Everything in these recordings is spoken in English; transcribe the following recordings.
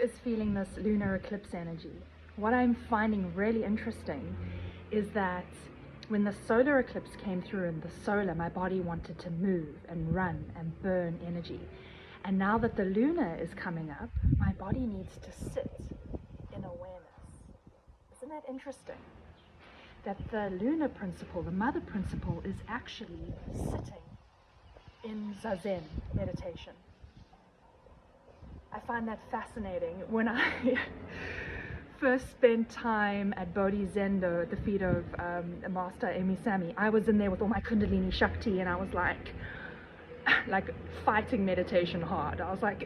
is feeling this lunar eclipse energy. What I'm finding really interesting is that when the solar eclipse came through in the solar, my body wanted to move and run and burn energy. And now that the lunar is coming up, my body needs to sit in awareness. Isn't that interesting? That the lunar principle, the mother principle, is actually sitting in zazen meditation. I find that fascinating. When I first spent time at Bodhi Zendo at the feet of Master Amy Sami, I was in there with all my Kundalini Shakti, and I was like fighting meditation hard. I was like,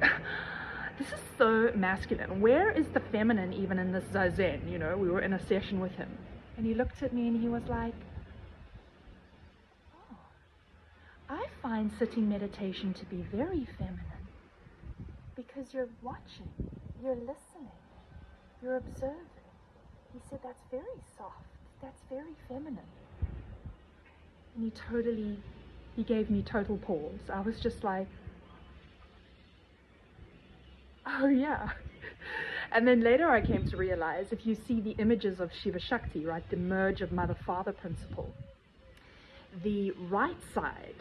this is so masculine. Where is the feminine even in this zazen? You know, we were in a session with him, and he looked at me and he was like, oh, I find sitting meditation to be very feminine. Because you're watching, you're listening, you're observing. He said, that's very soft, that's very feminine. And he gave me total pause. I was just like, oh yeah. And then later I came to realize, if you see the images of Shiva Shakti, right, the merge of mother-father principle, the right side,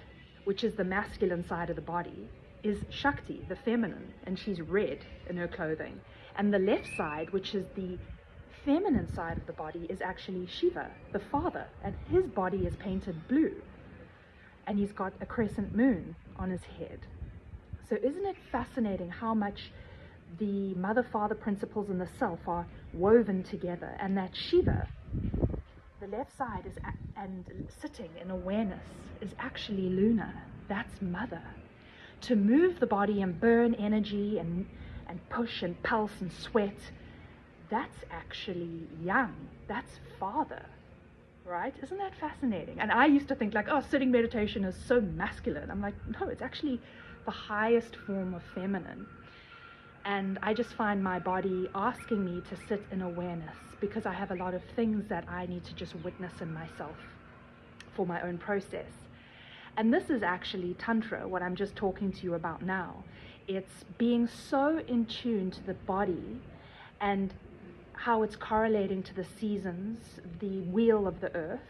which is the masculine side of the body, is Shakti, the feminine, and she's red in her clothing. And the left side, which is the feminine side of the body, is actually Shiva, the father, and his body is painted blue. And he's got a crescent moon on his head. So isn't it fascinating how much the mother-father principles in the self are woven together, and that Shiva, the left side, and sitting in awareness, is actually lunar. That's mother. To move the body and burn energy and push and pulse and sweat, that's actually yang, that's father, right? Isn't that fascinating? And I used to think like, oh, sitting meditation is so masculine. I'm like, no, it's actually the highest form of feminine. And I just find my body asking me to sit in awareness because I have a lot of things that I need to just witness in myself for my own process. And this is actually Tantra, what I'm just talking to you about now. It's being so in tune to the body and how it's correlating to the seasons, the wheel of the earth,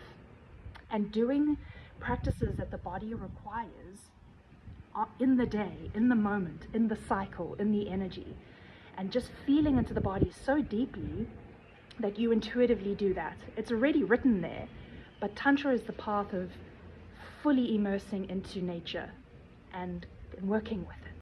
and doing practices that the body requires in the day, in the moment, in the cycle, in the energy, and just feeling into the body so deeply that you intuitively do that. It's already written there, but Tantra is the path of fully immersing into nature and working with it.